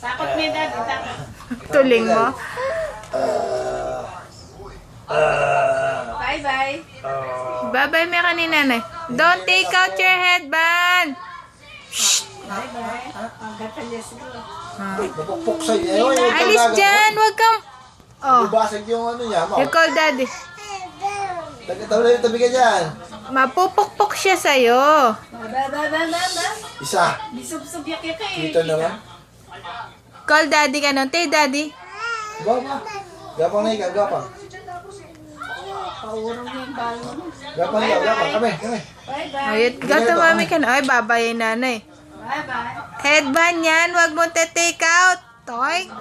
Takot ni Daddy, takot. Tuling mo. Bye-bye. Bye-bye, may kanina na. Don't take out your headband. Bye-bye. Ang gatalyas ko. Napukpok sa'yo. Alis dyan, wag kang... Oh, Basag yung ano niya. you call daddy. Tabi ka dyan. Mapupukpok siya sa'yo. Ba. Isa. Bisub-sub yak eh. Dito naman. Call daddy ka nun. Tay, daddy. Gapang. Gapang na ikaw, gapang. Paurong yung balon. Gapang ikaw, gapang. Kami. Bye-bye. Ayun, gato mami ka na. Ay, babay nanay. Bye-bye. Headband yan, wag mo take out. Toy.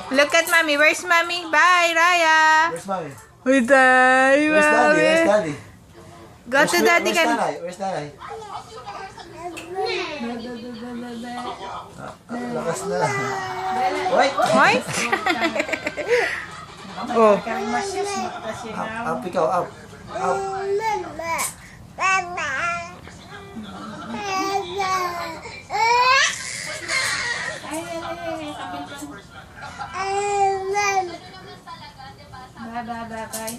Look at mommy. Where's mommy? Bye, Raya. Where's mommy? Uy, day, Where's daddy? Where's mommy. daddy? Go to daddy ka. Where's nanay? Where's nanay? Lakas na. Wait! Hoy. Oh. Karimasyas, makasya na. Up ikaw, up. Up. Bye-bye.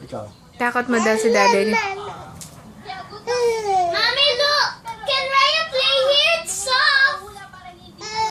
Ikaw. Takot mo daw si daddy niya.